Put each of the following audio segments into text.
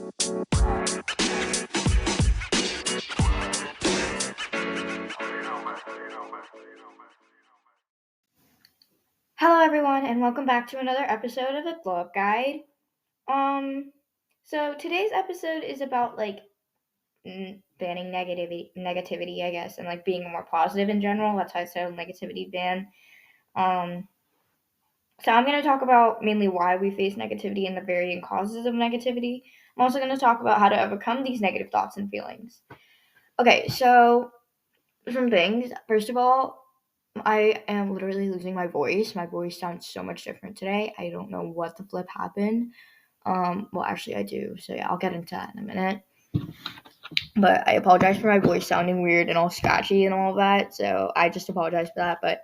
Hello everyone and welcome back to another episode of the Glow Up Guide. So today's episode is about banning negativity, I guess, and like being more positive in general. That's how I said negativity ban. So I'm going to talk about mainly why we face negativity and the varying causes of negativity. I'm also going to talk about how to overcome these negative thoughts and feelings. Okay, so some things. First of all, I am literally losing my voice. My voice sounds so much different today. I don't know what the flip happened. Well, actually, I do. So yeah, I'll get into that in a minute. But I apologize for my voice sounding weird and all scratchy and all of that. So I just apologize for that. But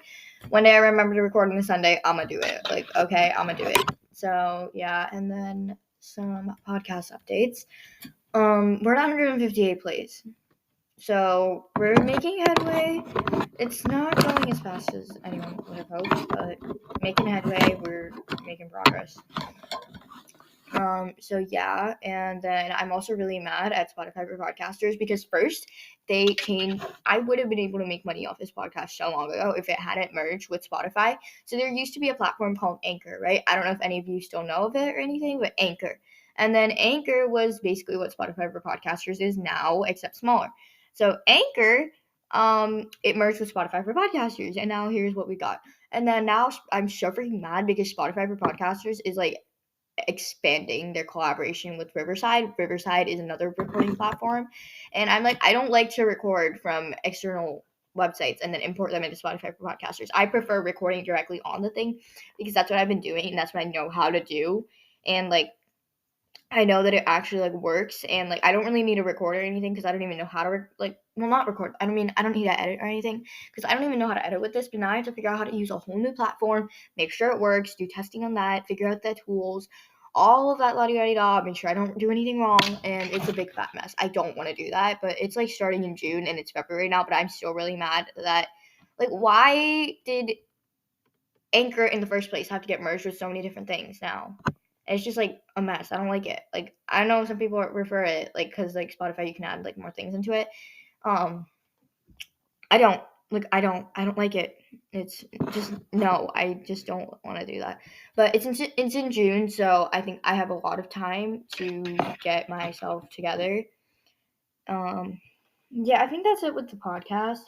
one day I remember to record on a Sunday, I'm gonna do it. I'm gonna do it. So yeah, and then some podcast updates. We're at 158 plays. So we're making headway. It's not going as fast as anyone would have hoped, but making headway. We're making progress. So yeah, and then I'm also really mad at Spotify for podcasters because first they changed. I would have been able to make money off this podcast so long ago if it hadn't merged with Spotify. So there used to be a platform called Anchor, right? I don't know if any of you still know of it or anything, but Anchor. And then Anchor was basically what Spotify for podcasters is now, except smaller. So Anchor, it merged with Spotify for podcasters, and now here's what we got. And then now I'm so freaking mad because Spotify for podcasters is like expanding their collaboration with Riverside. Riverside is another recording platform. And I'm like, I don't like to record from external websites and then import them into Spotify for podcasters. I prefer recording directly on the thing because that's what I've been doing and that's what I know how to do. And like I know that it actually like works and like I don't really need to record or anything because I don't even know how to not record. I don't need to edit or anything because I don't even know how to edit with this. But now I have to figure out how to use a whole new platform, make sure it works, do testing on that, figure out the tools, all of that la-di-da-di-da, make sure I don't do anything wrong, and it's a big fat mess. I don't want to do that, but it's like starting in June and it's February now, but I'm still really mad that like why did Anchor in the first place have to get merged with so many different things now? It's just like a mess. I don't like it. Like I know some people refer it like because like Spotify you can add like more things into it. I don't like it. It's just no. I just don't want to do that. But it's in June, so I think I have a lot of time to get myself together. Yeah, I think that's it with the podcast.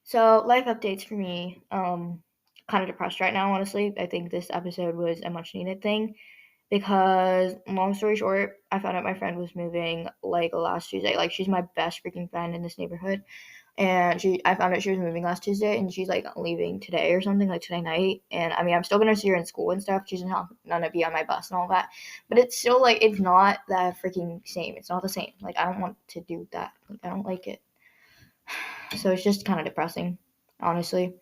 So life updates for me. Kind of depressed right now, honestly. I think this episode was a much needed thing because long story short, I found out my friend was moving like last Tuesday. Like she's my best freaking friend in this neighborhood. And I found out she was moving last Tuesday and she's like leaving today or something, like today night. And I mean I'm still gonna see her in school and stuff. She's not gonna be on my bus and all that. But it's still like it's not that freaking same. It's not the same. Like I don't want to do that. Like I don't like it. So it's just kind of depressing, honestly.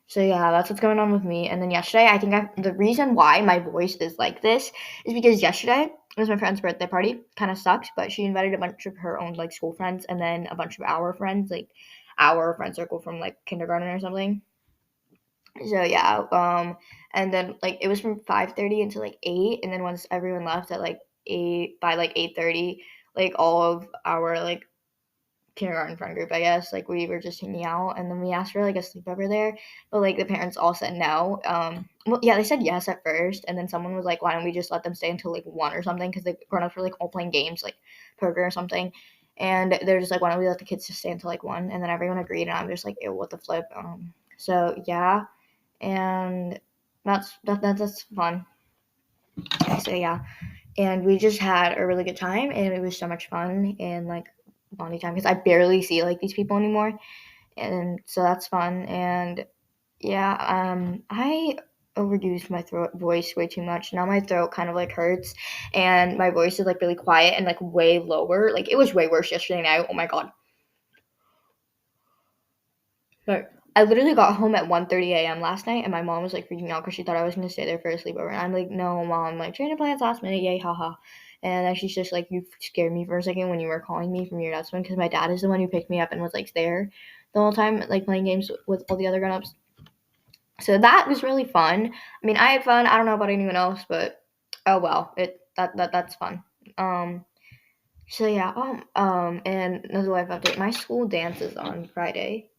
So yeah, that's what's going on with me. And then yesterday, I think the reason why my voice is like this is because yesterday was my friend's birthday party. Kind of sucked, but she invited a bunch of her own like school friends and then a bunch of our friends, like our friend circle from like kindergarten or something. So yeah, and then like it was from 5:30 until like 8, and then once everyone left at like 8 by like 8:30, like all of our like kindergarten friend group, I guess. Like we were just hanging out, and then we asked for like a sleepover there, but like the parents all said no. Well, yeah, they said yes at first, and then someone was like, "Why don't we just let them stay until like 1 or something?" Because the grown-ups were like all playing games, like poker or something, and they're just like, "Why don't we let the kids just stay until like 1?" And then everyone agreed, and I'm just like, "Ew, what the flip?" So yeah, and that's fun. So yeah, and we just had a really good time, and it was so much fun and like bonding time because I barely see like these people anymore, and so that's fun. And yeah, I overused my voice way too much. Now my throat kind of like hurts, and my voice is like really quiet and like way lower. Like it was way worse yesterday night. Oh my god. But I literally got home at 1:30 a.m. last night, and my mom was like freaking out because she thought I was gonna stay there for a sleepover. And I'm like, no, mom, like change of plans last minute, yay, haha. And then she's just like, you scared me for a second when you were calling me from your dad's phone because my dad is the one who picked me up and was like there the whole time, like playing games with all the other grown-ups. So that was really fun. I mean, I had fun. I don't know about anyone else, but oh well, that's fun. Um, So yeah, and another life update. My school dance is on Friday.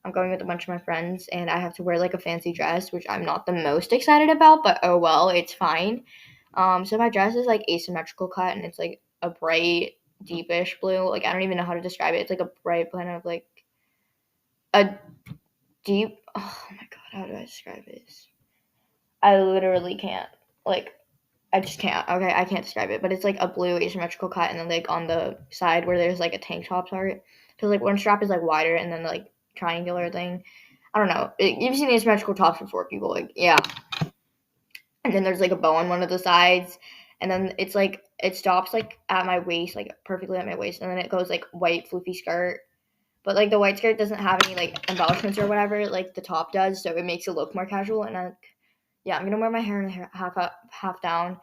I'm going with a bunch of my friends, and I have to wear like a fancy dress, which I'm not the most excited about, but oh well, it's fine. So my dress is like asymmetrical cut, and it's like a bright, deepish blue. Like I don't even know how to describe it. It's like a bright kind of like a deep. Oh my god, how do I describe this? I literally can't. Like I just can't. Okay, I can't describe it, but it's like a blue asymmetrical cut, and then like on the side where there's like a tank top part, because like one strap is like wider, and then like triangular thing. I don't know. You've seen asymmetrical tops before, people. Like yeah, and then there's like a bow on one of the sides, and then it's like it stops like at my waist, like perfectly at my waist, and then it goes like white floofy skirt. But like the white skirt doesn't have any like embellishments or whatever, like the top does, so it makes it look more casual. And yeah, I'm gonna wear my hair in half up, half down,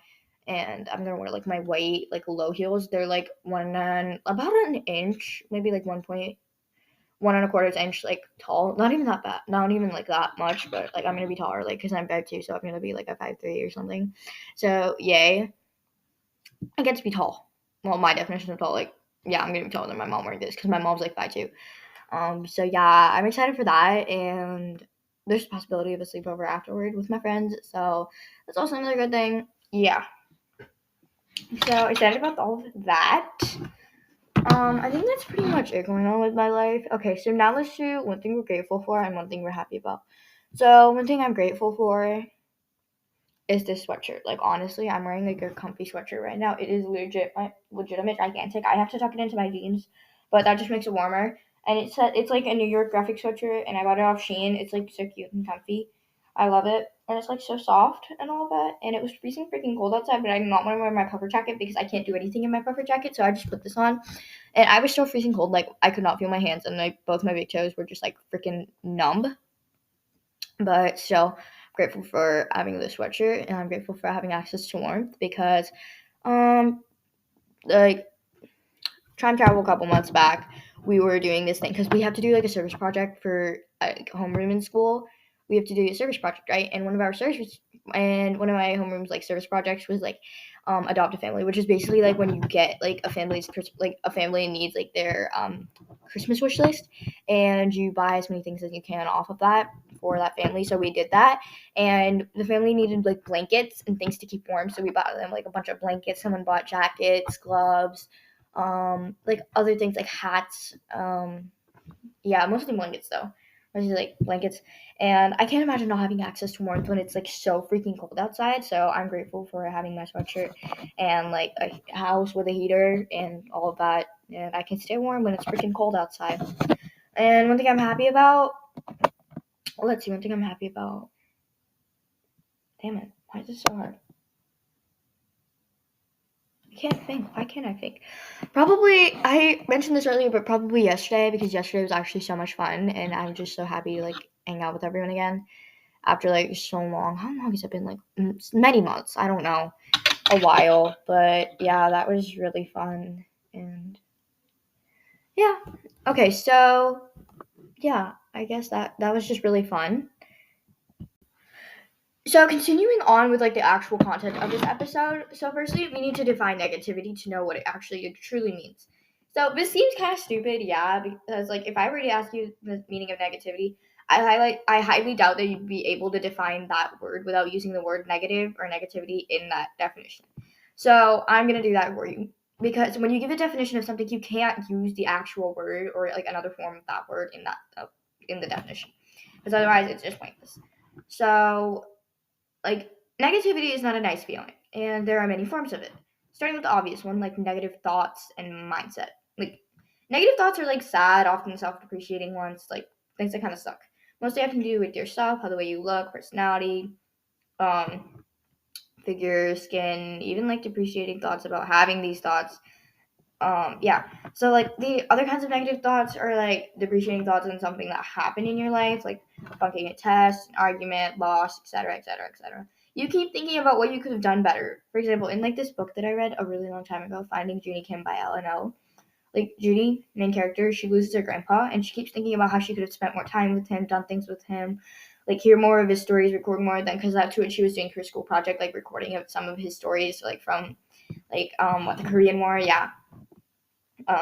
and I'm gonna wear like my white like low heels. They're like about an inch, maybe like 1.25 inch like tall. Not even that bad. Not even like that much, but like I'm gonna be taller, like because I'm 5'2", so I'm gonna be like a 5'3" or something. So yay, I get to be tall. Well, my definition of tall, like yeah, I'm gonna be taller than my mom wearing this because my mom's like 5'2". So yeah, I'm excited for that, and there's a possibility of a sleepover afterward with my friends. So that's also another good thing. Yeah. So excited about all of that. I think that's pretty much it going on with my life. Okay, so now let's do one thing we're grateful for and one thing we're happy about. So one thing I'm grateful for is this sweatshirt. Like honestly, I'm wearing like a comfy sweatshirt right now. It is legitimate, gigantic. I have to tuck it into my jeans, but that just makes it warmer. And it's like a New York graphic sweatshirt, and I got it off Shein. It's like so cute and comfy. I love it, and it's like so soft and all that. And it was freezing freaking cold outside, but I did not want to wear my puffer jacket because I can't do anything in my puffer jacket. So I just put this on, and I was so freezing cold. Like I could not feel my hands, and like both my big toes were just like freaking numb. But still grateful for having this sweatshirt, and I'm grateful for having access to warmth because um like time travel a couple months back, we were doing this thing because we have to do like a service project for like homeroom in school. We have to do a service project, right? And one of one of my homeroom's like service projects was like adopt a family, which is basically like when you get like a family needs like their Christmas wish list, and you buy as many things as you can off of that for that family. So we did that, and the family needed like blankets and things to keep warm, so we bought them like a bunch of blankets. Someone bought jackets, gloves, like other things like hats, yeah, mostly blankets though, mostly like blankets. And I can't imagine not having access to warmth when it's like so freaking cold outside. So I'm grateful for having my sweatshirt and like a house with a heater and all of that, and I can stay warm when it's freaking cold outside. And one thing I'm happy about, let's see, one thing I'm happy about, damn it, why is this so hard? I can't think. Why can't I think? Probably, I mentioned this earlier, but probably yesterday, because yesterday was actually so much fun, and I'm just so happy to like hang out with everyone again after like so long. How long has it been? Like many months. I don't know, a while, but yeah, that was really fun. And yeah, okay, so yeah, I guess that was just really fun. So continuing on with like the actual content of this episode. So firstly, we need to define negativity to know what it actually truly means. So this seems kind of stupid, yeah, because like if I were to ask you the meaning of negativity, I highly doubt that you'd be able to define that word without using the word negative or negativity in that definition. So I'm gonna do that for you, because when you give a definition of something, you can't use the actual word or like another form of that word in the definition, because otherwise it's just pointless. So like, negativity is not a nice feeling, and there are many forms of it. Starting with the obvious one, like negative thoughts and mindset. Like, negative thoughts are like sad, often self depreciating ones, like things that kind of suck. Mostly have to do with yourself, how the way you look, personality, um, figure, skin, even like depreciating thoughts about having these thoughts. Yeah. So like the other kinds of negative thoughts are like depreciating thoughts on something that happened in your life, like bunking a test, an argument, loss, etc., etc., etc. You keep thinking about what you could have done better. For example, in like this book that I read a really long time ago, Finding Junie Kim by Ellen O. Like Judy, main character, she loses her grandpa, and she keeps thinking about how she could have spent more time with him, done things with him, like hear more of his stories, record more of them, because that's what she was doing for her school project, like recording of some of his stories, like from like what, the Korean War, yeah.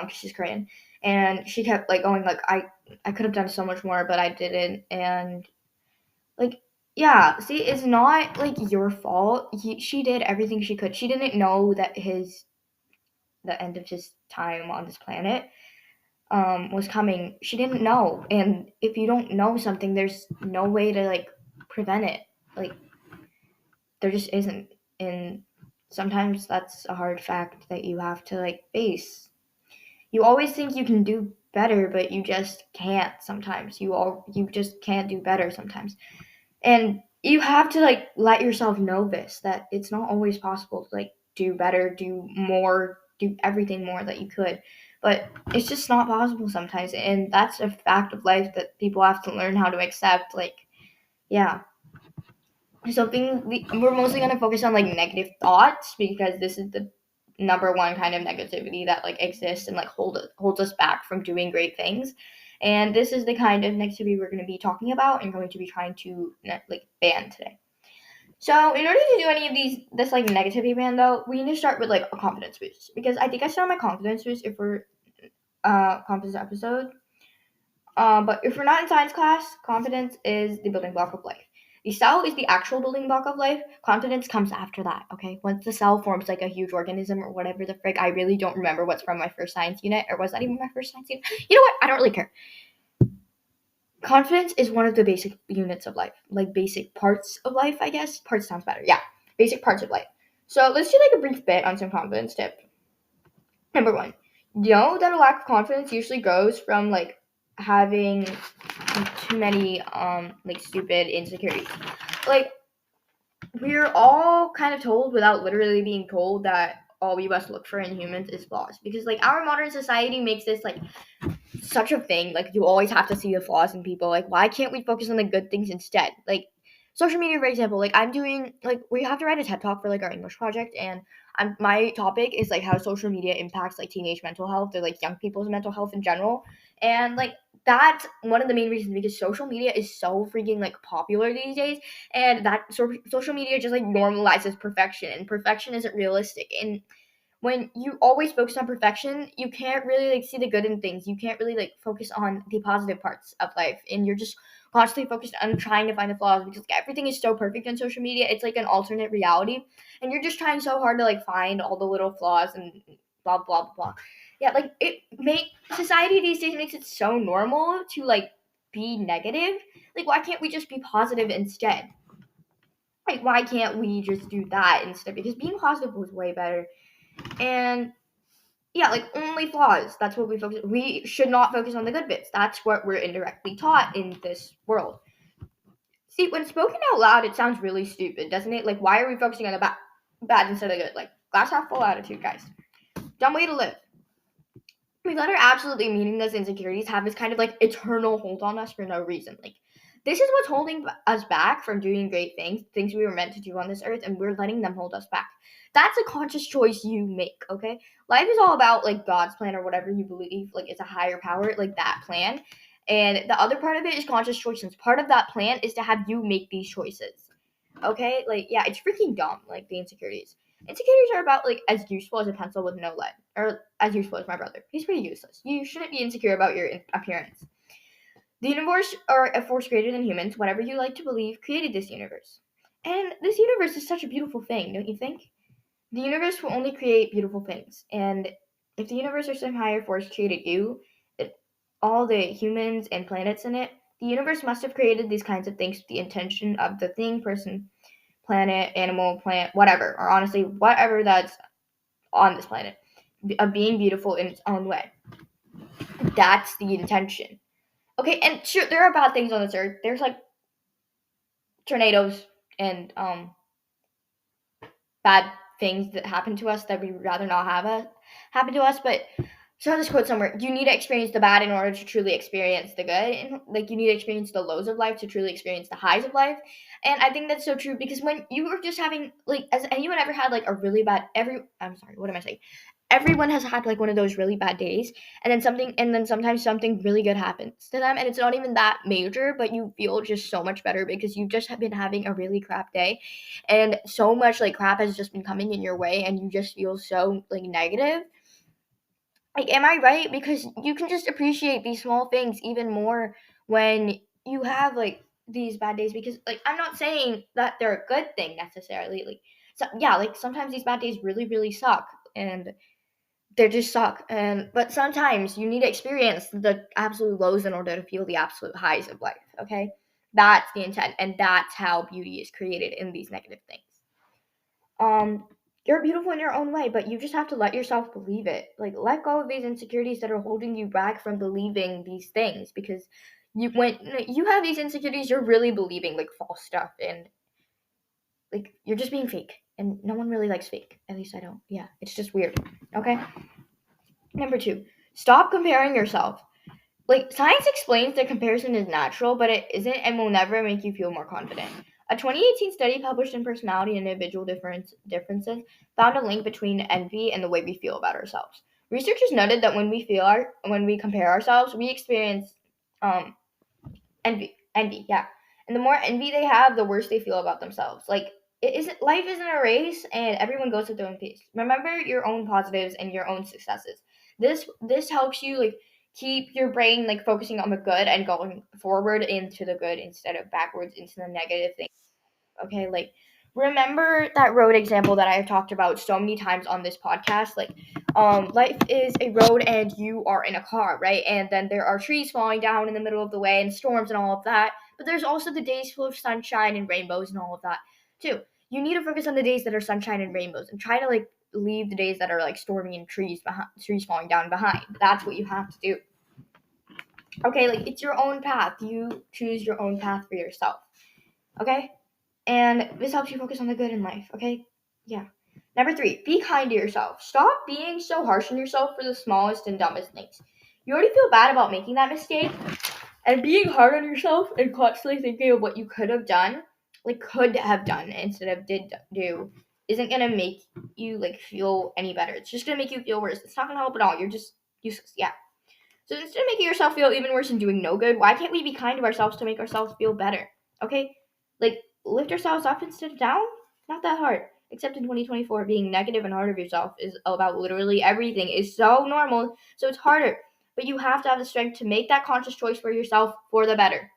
she's Korean, and she kept like going like I could have done so much more, but I didn't, and like yeah, see, it's not like your fault. She did everything she could. She didn't know that the end of his time on this planet was coming. She didn't know, and if you don't know something, there's no way to like prevent it. Like there just isn't, and sometimes that's a hard fact that you have to like face. You always think you can do better, but you just can't sometimes. You just can't do better sometimes. And you have to like let yourself know this, that it's not always possible to like do better, do more, do everything more that you could. But it's just not possible sometimes, and that's a fact of life that people have to learn how to accept. Like, yeah. We're mostly going to focus on like negative thoughts because this is the number one kind of negativity that like exists and like holds us back from doing great things. And this is the kind of negativity we're going to be talking about and going to be trying to like ban today. So in order to do any of this like negativity ban though, we need to start with like a confidence boost, because I think I start my confidence boost if we're confidence episode. But if we're not in science class, confidence is the building block of life. The cell is the actual building block of life. Confidence comes after that, okay? Once the cell forms like a huge organism or whatever the frick, I really don't remember what's from my first science unit, or was that even my first science unit? You know what? I don't really care. Confidence is one of the basic units of life, like basic parts of life, I guess. Parts sounds better. Yeah, basic parts of life. So let's do like a brief bit on some confidence tips. Number one, you know that a lack of confidence usually goes from like having too many like stupid insecurities. Like we're all kind of told without literally being told that all we must look for in humans is flaws, because like our modern society makes this like such a thing. Like you always have to see the flaws in people. Like why can't we focus on the good things instead? Like social media, for example, like I'm doing like we have to write a TED talk for like our English project, and my topic is like how social media impacts like teenage mental health or like young people's mental health in general. And like that's one of the main reasons, because social media is so freaking like popular these days, and that social media just like normalizes perfection, and perfection isn't realistic. And when you always focus on perfection, you can't really like see the good in things. You can't really like focus on the positive parts of life, and you're just constantly focused on trying to find the flaws, because like, everything is so perfect on social media. It's like an alternate reality, and you're just trying so hard to like find all the little flaws and blah blah blah blah. Yeah, like it make society these days makes it so normal to like be negative. Like why can't we just be positive instead? Like why can't we just do that instead? Because being positive was way better. And yeah, like only flaws. That's what we focus. We should not focus on the good bits. That's what we're indirectly taught in this world. See, when spoken out loud, it sounds really stupid, doesn't it? Like, why are we focusing on the bad instead of the good? Like, glass half full attitude, guys. Dumb way to live. We let our absolutely meaningless insecurities have this kind of like eternal hold on us for no reason. Like, this is what's holding us back from doing great things we were meant to do on this earth, and we're letting them hold us back. That's a conscious choice you make, okay? Life is all about like God's plan or whatever you believe, like it's a higher power, like that plan. And the other part of it is conscious choices. Part of that plan is to have you make these choices. Okay? Like, yeah, it's freaking dumb, like the insecurities. Insecurities are about like as useful as a pencil with no lead, or as useful as my brother. He's pretty useless. You shouldn't be insecure about your appearance. The universe, or a force greater than humans, whatever you like to believe, created this universe. And this universe is such a beautiful thing, don't you think? The universe will only create beautiful things. And if the universe or some higher force created you, all the humans and planets in it, the universe must have created these kinds of things with the intention of the thing, person, planet, animal, plant, whatever, or honestly, whatever that's on this planet, of being beautiful in its own way. That's the intention. Okay, and sure, there are bad things on this earth. There's like tornadoes and bad things that happen to us that we'd rather not have happen to us. But saw this quote somewhere: you need to experience the bad in order to truly experience the good, and like you need to experience the lows of life to truly experience the highs of life. And I think that's so true, because when you were just having like, has anyone ever had like a really bad I'm sorry, what am I saying? Everyone has had like one of those really bad days, and then sometimes something really good happens to them, and it's not even that major, but you feel just so much better because you've just been having a really crap day, and so much like crap has just been coming in your way, and you just feel so like negative. Like, am I right? Because you can just appreciate these small things even more when you have like these bad days. Because like I'm not saying that they're a good thing necessarily. Like, so yeah, like sometimes these bad days really, really suck, and they just suck. And but sometimes you need to experience the absolute lows in order to feel the absolute highs of life. Okay, that's the intent, and that's how beauty is created in these negative things. um you're beautiful in your own way, but you just have to let yourself believe it. Like, let go of these insecurities that are holding you back from believing these things, because when you have these insecurities, you're really believing like false stuff, and like you're just being fake, and no one really likes fake. At least I don't. Yeah, it's just weird. Okay. Number 2, stop comparing yourself. Like, science explains that comparison is natural, but it isn't and will never make you feel more confident. A 2018 study published in Personality and Individual Differences found a link between envy and the way we feel about ourselves. Researchers noted that when we compare ourselves, we experience um, envy, yeah. And the more envy they have, the worse they feel about themselves. Like, life isn't a race, and everyone goes at their own pace. Remember your own positives and your own successes. This helps you like keep your brain like focusing on the good and going forward into the good instead of backwards into the negative things. Okay, like, remember that road example that I have talked about so many times on this podcast. Like, life is a road and you are in a car, right? And then there are trees falling down in the middle of the way and storms and all of that, but there's also the days full of sunshine and rainbows and all of that too. You need to focus on the days that are sunshine and rainbows, and try to like leave the days that are like stormy and trees falling down behind. That's what you have to do. Okay, like, it's your own path. You choose your own path for yourself. Okay. And this helps you focus on the good in life, okay? Yeah. Number 3, be kind to yourself. Stop being so harsh on yourself for the smallest and dumbest things. You already feel bad about making that mistake, and being hard on yourself and constantly thinking of what you could have done, like could have done instead of did do, isn't gonna make you like feel any better. It's just gonna make you feel worse. It's not gonna help at all. You're just useless. Yeah. So instead of making yourself feel even worse and doing no good, why can't we be kind to ourselves to make ourselves feel better? Okay? Like, lift ourselves up instead of down? Not that hard. Except in 2024, being negative and hard of yourself is about literally everything. Is so normal, so it's harder. But you have to have the strength to make that conscious choice for yourself for the better.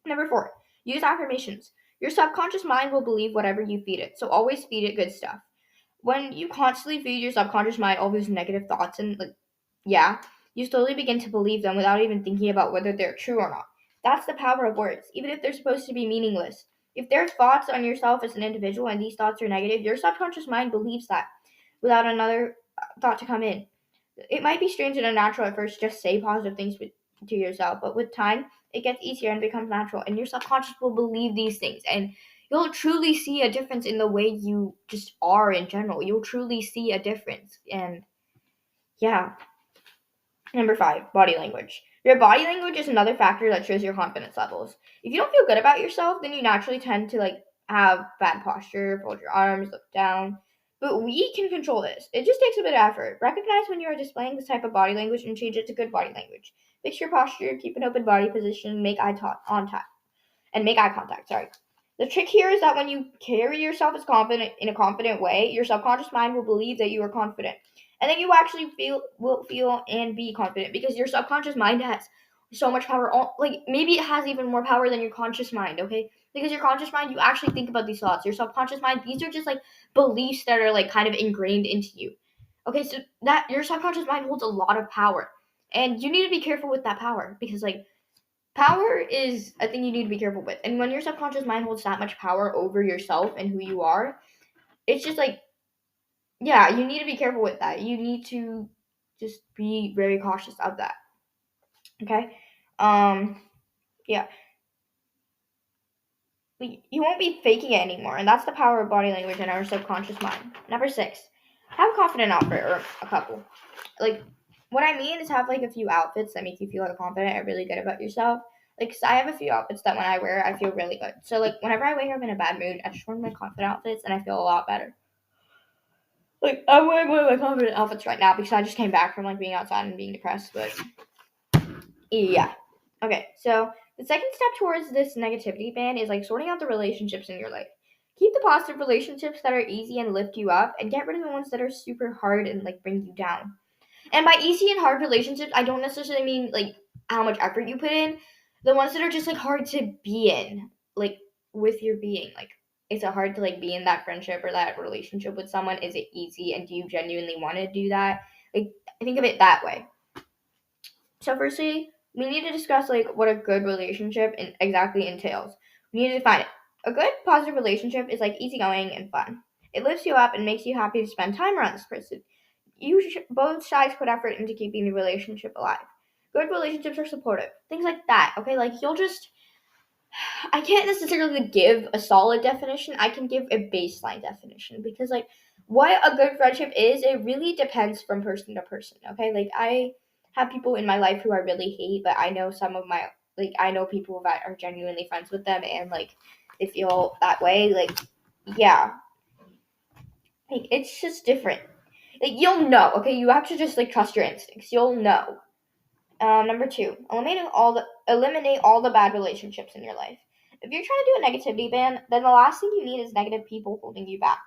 Number 4, use affirmations. Your subconscious mind will believe whatever you feed it, so always feed it good stuff. When you constantly feed your subconscious mind all those negative thoughts and like, yeah, you slowly begin to believe them without even thinking about whether they're true or not. That's the power of words, even if they're supposed to be meaningless. If there's thoughts on yourself as an individual and these thoughts are negative, your subconscious mind believes that without another thought to come in. It might be strange and unnatural at first, just say positive things to yourself, but with time, it gets easier and becomes natural, and your subconscious will believe these things, and you'll truly see a difference in the way you just are in general. You'll truly see a difference, and yeah. Number 5, body language. Your body language is another factor that shows your confidence levels. If you don't feel good about yourself, then you naturally tend to like have bad posture, fold your arms, look down. But we can control this. It just takes a bit of effort. Recognize when you are displaying this type of body language and change it to good body language. Fix your posture, keep an open body position, make eye contact. Sorry. The trick here is that when you carry yourself as confident in a confident way, your subconscious mind will believe that you are confident. And then you actually will feel and be confident, because your subconscious mind has so much power. Like, maybe it has even more power than your conscious mind, okay? Because your conscious mind, you actually think about these thoughts. Your subconscious mind, these are just like beliefs that are like kind of ingrained into you. Okay, so that your subconscious mind holds a lot of power. And you need to be careful with that power, because like power is a thing you need to be careful with. And when your subconscious mind holds that much power over yourself and who you are, it's just like, yeah, you need to be careful with that. You need to just be very cautious of that. Okay? Yeah. You won't be faking it anymore, and that's the power of body language in our subconscious mind. Number 6, have a confident outfit or a couple. Like, what I mean is have like a few outfits that make you feel like confident and really good about yourself. Like, 'cause I have a few outfits that when I wear, I feel really good. So like, whenever I wake up in a bad mood, I just wear my confident outfits and I feel a lot better. Like, I'm wearing one of my confident outfits right now because I just came back from like being outside and being depressed. But yeah. Okay, so the second step towards this negativity ban is like sorting out the relationships in your life. Keep the positive relationships that are easy and lift you up, and get rid of the ones that are super hard and like bring you down. And by easy and hard relationships, I don't necessarily mean like how much effort you put in. The ones that are just like hard to be in, like with your being. Like, is it hard to like be in that friendship or that relationship with someone? Is it easy, and do you genuinely want to do that? Like, think of it that way. So firstly, we need to discuss like what a good relationship exactly entails. We need to define it. A good positive relationship is like easygoing and fun. It lifts you up and makes you happy to spend time around this person. Both sides put effort into keeping the relationship alive. Good relationships are supportive. Things like that. Okay, like you'll just I can't necessarily give a solid definition. I can give a baseline definition because like what a good friendship is, it really depends from person to person. Okay, like I have people in my life who I really hate, but I know some of my I know people that are genuinely friends with them and like they feel that way. Like yeah, like it's just different. Like you'll know. Okay, you have to just like trust your instincts. You'll know. Number two, eliminate all the bad relationships in your life. If you're trying to do a negativity ban, then the last thing you need is negative people holding you back.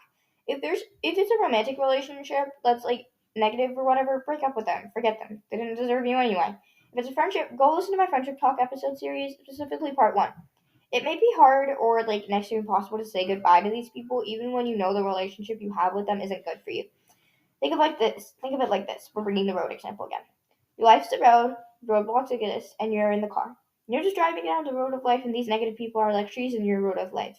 If it's a romantic relationship that's like negative or whatever, break up with them. Forget them. They didn't deserve you anyway. If it's a friendship, go listen to my friendship talk episode series, specifically part one. It may be hard or like next to impossible to say goodbye to these people, even when you know the relationship you have with them isn't good for you. Think of it like this. We're bringing the road example again. Your life's the roadblocks exist, and you're in the car. You're just driving down the road of life, and these negative people are like trees in your road of life.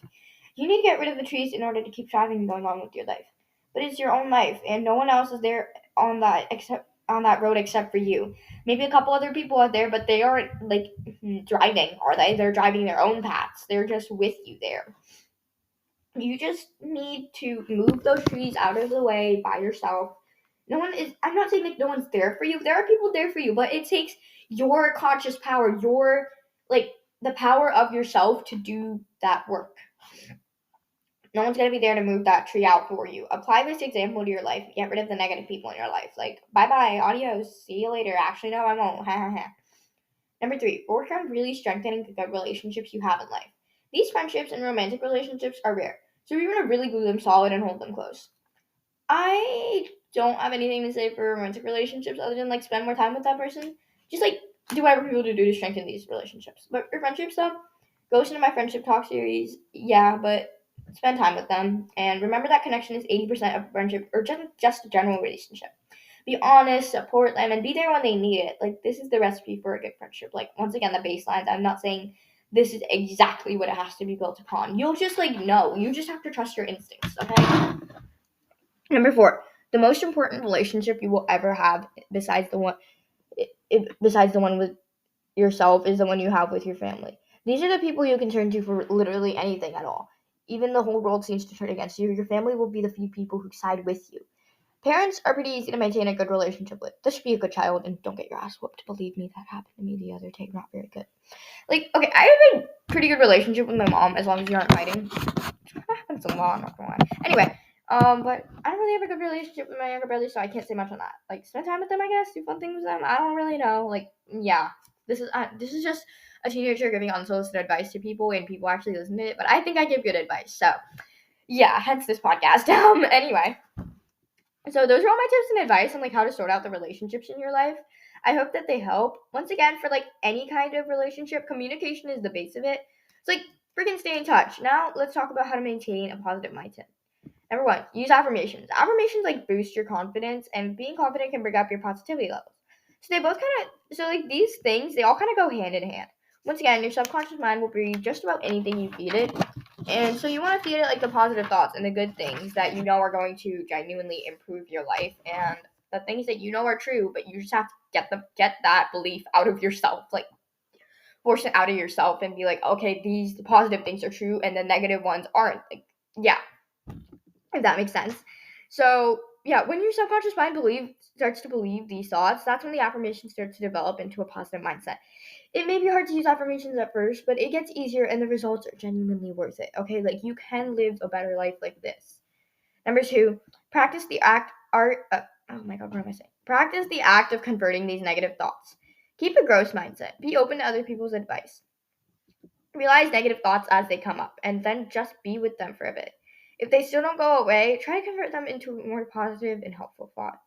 You need to get rid of the trees in order to keep driving and going on with your life. But it's your own life, and no one else is there on that road except for you. Maybe a couple other people out there, but they aren't like driving, are they? They're driving their own paths. They're just with you there. You just need to move those trees out of the way by yourself. I'm not saying that no one's there for you. There are people there for you, but it takes your conscious power, like the power of yourself to do that work. No one's going to be there to move that tree out for you. Apply this example to your life. Get rid of the negative people in your life. Like, bye-bye, adios, see you later. Actually, no, I won't. Ha ha ha. Number three, work on really strengthening the good relationships you have in life. These friendships and romantic relationships are rare, so you're going to really glue them solid and hold them close. I don't have anything to say for romantic relationships other than like spend more time with that person. Just like do whatever people do to strengthen these relationships. But for friendships though, go listen to my friendship talk series. Yeah, but spend time with them and remember that connection is 80% of friendship or just a general relationship. Be honest, support them, and be there when they need it. Like this is the recipe for a good friendship. Like once again, the baselines. I'm not saying this is exactly what it has to be built upon. You'll just like know. You just have to trust your instincts. Okay. Number four, the most important relationship you will ever have, besides the one with yourself, is the one you have with your family. These are the people you can turn to for literally anything at all. Even the whole world seems to turn against you, your family will be the few people who side with you. Parents are pretty easy to maintain a good relationship with. Just be a good child and don't get your ass whooped. Believe me, that happened to me the other day. Not very good. Like, okay, I have a pretty good relationship with my mom as long as you aren't fighting. That happens a lot, not gonna lie. Anyway, but I don't really have a good relationship with my younger brother, so I can't say much on that. Like, spend time with them, I guess. Do fun things with them. I don't really know. Like, yeah, this is just a teenager giving unsolicited advice to people, and people actually listen to it. But I think I give good advice. So, yeah, hence this podcast. Anyway, so those are all my tips and advice on like how to sort out the relationships in your life. I hope that they help. Once again, for like any kind of relationship, communication is the base of it. It's like freaking stay in touch. Now let's talk about how to maintain a positive mindset. Number one, use affirmations. Affirmations like boost your confidence, and being confident can bring up your positivity levels. So they both like these things, they all kind of go hand in hand. Once again, your subconscious mind will bring just about anything you feed it, and so you want to feed it like the positive thoughts and the good things that you know are going to genuinely improve your life, and the things that you know are true, but you just have to get that belief out of yourself, like force it out of yourself, and be like, okay, these positive things are true, and the negative ones aren't. Like, yeah, if that makes sense. So yeah, when your subconscious mind starts to believe these thoughts, that's when the affirmation starts to develop into a positive mindset. It may be hard to use affirmations at first, but it gets easier and the results are genuinely worth it. Okay, like you can live a better life like this. Number two, practice the act art. Oh my god, what am I saying? Practice the act of converting these negative thoughts. Keep a growth mindset. Be open to other people's advice. Realize negative thoughts as they come up, and then just be with them for a bit. If they still don't go away, try to convert them into a more positive and helpful thought.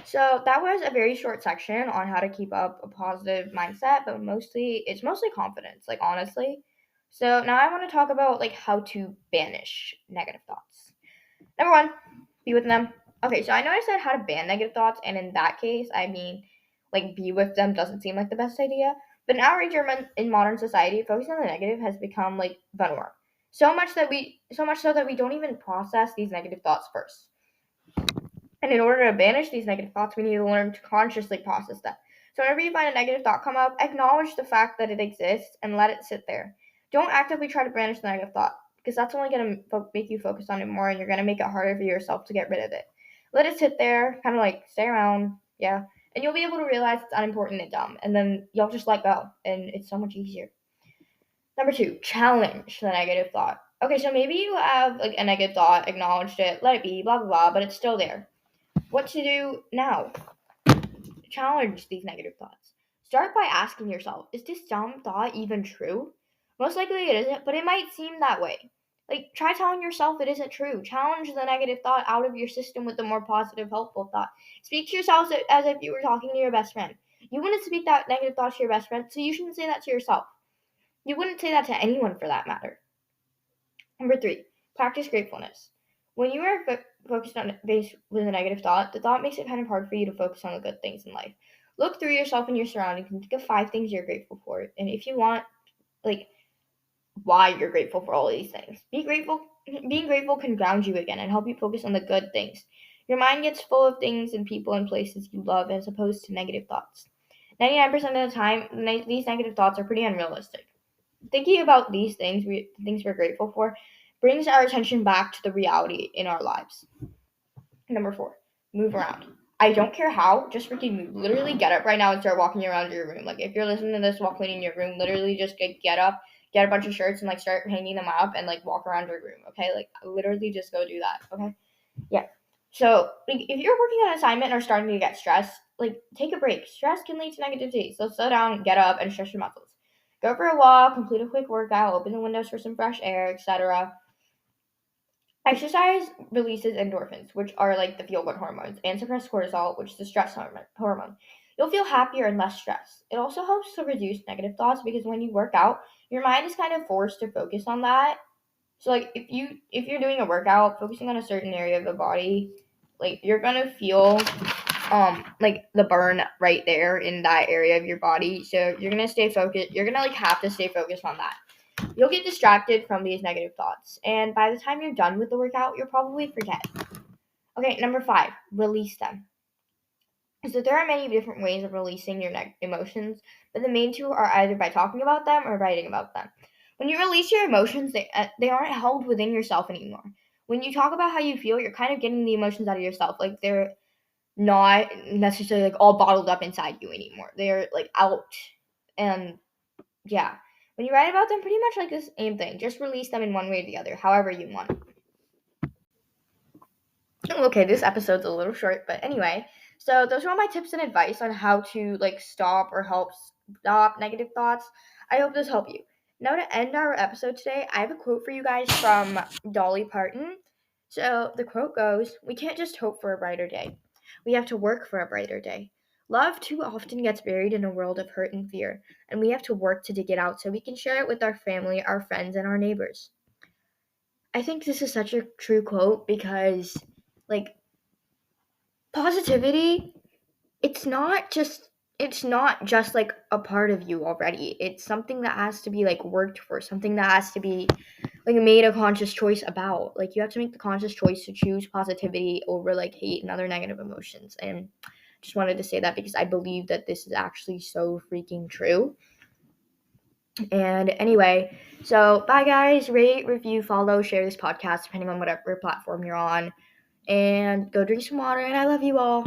So that was a very short section on how to keep up a positive mindset, but it's mostly confidence, like honestly. So now I want to talk about like how to banish negative thoughts. Number one, be with them. Okay, so I know I said how to ban negative thoughts, and in that case, I mean, like, be with them doesn't seem like the best idea. But in our age in modern society, focusing on the negative has become like the norm. So much so that we don't even process these negative thoughts first. And in order to banish these negative thoughts, we need to learn to consciously process them. So whenever you find a negative thought come up, acknowledge the fact that it exists and let it sit there. Don't actively try to banish the negative thought because that's only going to make you focus on it more and you're going to make it harder for yourself to get rid of it. Let it sit there, kind of like stay around, yeah, and you'll be able to realize it's unimportant and dumb, and then you'll just let go, and it's so much easier. Number two, challenge the negative thought. Okay, so maybe you have like a negative thought, acknowledged it, let it be, blah, blah, blah, but it's still there. What to do now? Challenge these negative thoughts. Start by asking yourself, is this dumb thought even true? Most likely it isn't, but it might seem that way. Like, try telling yourself it isn't true. Challenge the negative thought out of your system with a more positive, helpful thought. Speak to yourself as if you were talking to your best friend. You wouldn't speak that negative thought to your best friend, so you shouldn't say that to yourself. You wouldn't say that to anyone for that matter. Number three, practice gratefulness. When you are focused on based with a negative thought, the thought makes it kind of hard for you to focus on the good things in life. Look through yourself and your surroundings and think of 5 things you're grateful for. And if you want, like, why you're grateful for all these things. Being grateful can ground you again and help you focus on the good things. Your mind gets full of things and people and places you love as opposed to negative thoughts. 99% of the time, these negative thoughts are pretty unrealistic. Thinking about these things, things we're grateful for, brings our attention back to the reality in our lives. Number 4, move around. I don't care how, just freaking move. Literally get up right now and start walking around your room. Like, if you're listening to this while cleaning your room, literally just get up, get a bunch of shirts and like start hanging them up and like walk around your room, okay? Like, literally just go do that, okay? Yeah. So, like, if you're working on an assignment or starting to get stressed, like, take a break. Stress can lead to negativity, so slow down, get up, and stretch your muscles. Go for a walk, complete a quick workout, open the windows for some fresh air, etc. Exercise releases endorphins, which are like the feel-good hormones, and suppress cortisol, which is the stress hormone. You'll feel happier and less stressed. It also helps to reduce negative thoughts because when you work out, your mind is kind of forced to focus on that. So like if you're doing a workout, focusing on a certain area of the body, like you're gonna feel like the burn right there in that area of your body. So you're gonna stay focused. You're gonna like have to stay focused on that. You'll get distracted from these negative thoughts, and by the time you're done with the workout, you'll probably forget. Okay, number 5, release them. So there are many different ways of releasing your emotions, but the main two are either by talking about them or writing about them. When you release your emotions, they aren't held within yourself anymore. When you talk about how you feel, you're kind of getting the emotions out of yourself. Like, they're not necessarily like all bottled up inside you anymore. They're like out, and yeah. When you write about them, pretty much like the same thing. Just release them in one way or the other, however you want. Okay, this episode's a little short, but anyway. So those are all my tips and advice on how to like stop or help stop negative thoughts. I hope this helped you. Now to end our episode today, I have a quote for you guys from Dolly Parton. So the quote goes, "We can't just hope for a brighter day. We have to work for a brighter day. Love too often gets buried in a world of hurt and fear, and we have to work to dig it out so we can share it with our family, our friends, and our neighbors." I think this is such a true quote because, like, positivity, it's not just like a part of you already. It's something that has to be like worked for, something that has to be like made a conscious choice about. Like, you have to make the conscious choice to choose positivity over like hate and other negative emotions. And just wanted to say that because I believe that this is actually so freaking true. And anyway, so bye guys. Rate, review, follow, share this podcast depending on whatever platform you're on. And go drink some water, and I love you all.